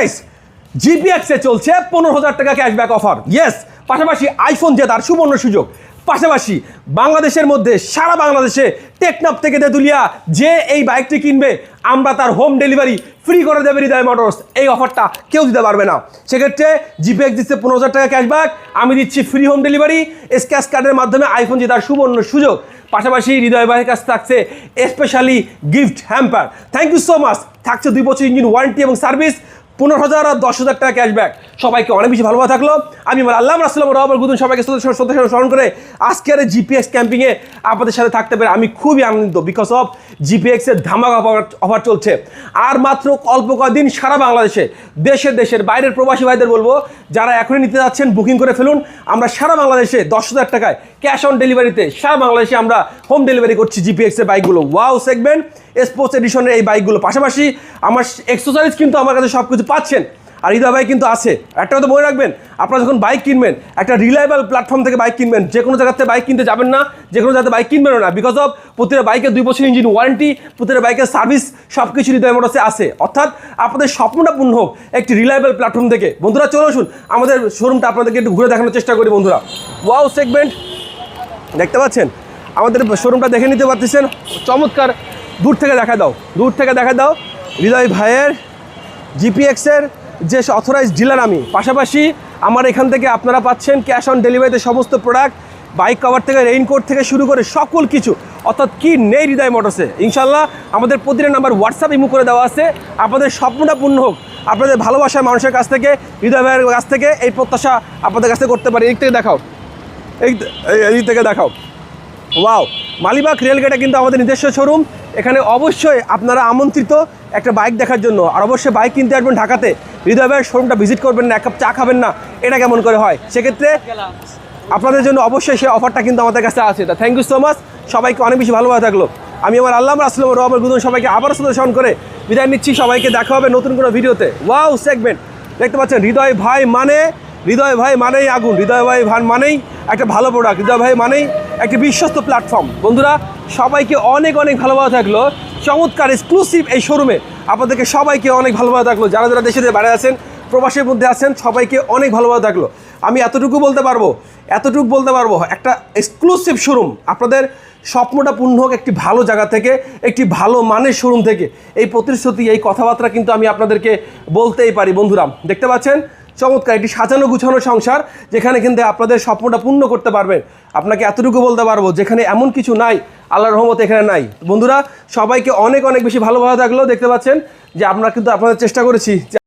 Guys, জিপিএক্সে চলছে 15,000 টাকা cashback offer. Yes, পাশাপাশি আইফোন জেতার সুবর্ণ সুযোগ। পাশাপাশি বাংলাদেশের মধ্যে সারা বাংলাদেশে টেকনাফ থেকে তেঁতুলিয়া যে এই বাইকটি কিনবে আমরা তার হোম ডেলিভারি ফ্রি করে দেবে হৃদয় মোটরস। এই অফারটা কেউ দিতে পারবে না। সেক্ষেত্রে জিপিএক্স দিচ্ছে 15,000 টাকা ক্যাশব্যাক, আমি দিচ্ছি ফ্রি হোম ডেলিভারি, স্ক্র্যাচ কার্ডের মাধ্যমে আইফোন জেতার সুবর্ণ সুযোগ। পাশাপাশি হৃদয় ভাইয়ের কাছে থাকছে specially gift hamper. Thank you so much. থাকছে 2 বছর ইঞ্জিন ওয়ারেন্টি এবং সার্ভিস, 15,000 আর 10,000 টাকা ক্যাশব্যাক। সবাইকে অনেক বেশি ভালোভাবে থাকলো। আমি আমার আল্লাহ রাসুলাম রহমান গুদুন সবাইকে স্মরণ করে আজকের জিপিএক্স ক্যাম্পিংয়ে আপনাদের সাথে থাকতে পেরে আমি খুবই আনন্দিত। বিকজ অফ জিপিএক্সের ধামাকা অফার চলছে। আর মাত্র অল্প কয়েকদিন সারা বাংলাদেশে দেশের বাইরের প্রবাসী ভাইদের বলবো যারা এখনই নিতে যাচ্ছেন বুকিং করে ফেলুন। আমরা সারা বাংলাদেশে 10,000 টাকায় ক্যাশ অন ডেলিভারিতে সারা বাংলাদেশে আমরা হোম ডেলিভারি করছি জিপিএক্সের বাইকগুলো। ওয়াও সেগমেন্ট স্পোর্টস এডিশনের এই বাইকগুলো। পাশাপাশি আমার এক্সেসরিজ কিন্তু আমার কাছে সব কিছু পাচ্ছেন। আর হৃদয় ভাই কিন্তু আছে। একটা কথা মনে রাখবেন, আপনারা যখন বাইক কিনবেন একটা রিলায়েবল প্ল্যাটফর্ম থেকে বাইক কিনবেন। যে কোনো জায়গাতে বাইক কিনতে যাবেন না, যে কোনো জায়গাতে বাইক কিনবেনও না। বিকজ অফ প্রতিটা বাইকের 2 বছর ইঞ্জিন ওয়ারেন্টি, প্রতিটা বাইকের সার্ভিস সব কিছু হৃদয় মোটরসে আছে। অর্থাৎ আপনাদের স্বপ্নটা পূর্ণ হোক একটি রিলায়েবল প্ল্যাটফর্ম থেকে। বন্ধুরা চলে আসুন আমাদের শোরুমটা আপনাদেরকে একটু ঘুরে দেখানোর চেষ্টা করি। বন্ধুরা ওয়াও সেগমেন্ট দেখতে পাচ্ছেন, আমাদের শোরুমটা দেখে নিতে পারতেছেন। চমৎকার, দূর থেকে দেখা দাও হৃদয় ভাইয়ের জিপিএক্সের যে অথরাইজড ডিলার আমি। পাশাপাশি আমার এখান থেকে আপনারা পাচ্ছেন ক্যাশ অন ডেলিভারিতে সমস্ত প্রোডাক্ট, বাইক কভার থেকে রেইনকোট থেকে শুরু করে সকল কিছু। অর্থাৎ কি নেই হৃদয় মোটরসে। ইনশাল্লাহ আমাদের প্রতিটা নাম্বার হোয়াটসঅ্যাপ ইমো করে দেওয়া আছে। আপনাদের স্বপ্নটা পূর্ণ হোক, আপনাদের ভালোবাসার মানুষের কাছ থেকে, হৃদয় ভাইয়ের কাছ থেকে এই প্রত্যাশা আপনাদের কাছ থেকে করতে পারি। এই থেকে দেখাও, এই থেকে দেখাও। ওয়াও, মালিবাগ রেলগেটে কিন্তু আমাদের নিজস্ব শোরুম। এখানে অবশ্যই আপনারা আমন্ত্রিত একটা বাইক দেখার জন্য। আর অবশ্যই বাইক কিনতে আসবেন ঢাকাতে, হৃদয় ভাইয়ের শোরুমটা ভিজিট করবেন না, এক কাপ চা খাবেন না, এটা কেমন করে হয়? সেক্ষেত্রে আপনাদের জন্য অবশ্যই সেই অফারটা কিন্তু আমাদের কাছে আছে। তা থ্যাংক ইউ সো মাচ, সবাইকে অনেক বেশি ভালোভাবে থাকলো। আমি আমার আল্লাহ রাসুলাম রহমান গুদুন সবাইকে আবারও স্মরণ করে বিদায় নিচ্ছি। সবাইকে দেখা হবে নতুন কোনো ভিডিওতে। ওয়াও সেগমেন্ট দেখতে পাচ্ছেন, হৃদয় ভাই মানেই আগুন, হৃদয় ভাই মানেই একটা ভালো প্রোডাক্ট, হৃদয় ভাই মানেই একটি বিশ্বস্ত প্ল্যাটফর্ম। বন্ধুরা সবাইকে অনেক ভালোভাবে থাকলো। চমৎকার এক্সক্লুসিভ এই শোরুমে আপনাদেরকে সবাইকে অনেক ভালোভাবে থাকলো। যারা দেশে বাইরে আছেন, প্রবাসের মধ্যে আছেন, সবাইকে অনেক ভালোভাবে থাকলো। আমি এতটুকু বলতে পারবো একটা এক্সক্লুসিভ শোরুম। আপনাদের স্বপ্নটা পূর্ণ হোক একটি ভালো জায়গা থেকে, একটি ভালো মানের শোরুম থেকে। এই প্রতিশ্রুতি, এই কথাবার্তা কিন্তু আমি আপনাদেরকে বলতেই পারি। বন্ধুরা দেখতে পাচ্ছেন চমৎকার একটি সাজানো গুছানো সংসার, যেখানে কিন্তু আপনাদের স্বপ্নটা পূর্ণ করতে পারবেন। আপনাকে এতটুকু বলতে পারবো যেখানে এমন কিছু নাই, আল্লাহর রহমত এখানে নাই। বন্ধুরা সবাইকে অনেক বেশি ভালোভাবে থাকলো। দেখতে পাচ্ছেন যে আমরা কিন্তু আপনাদের চেষ্টা করেছি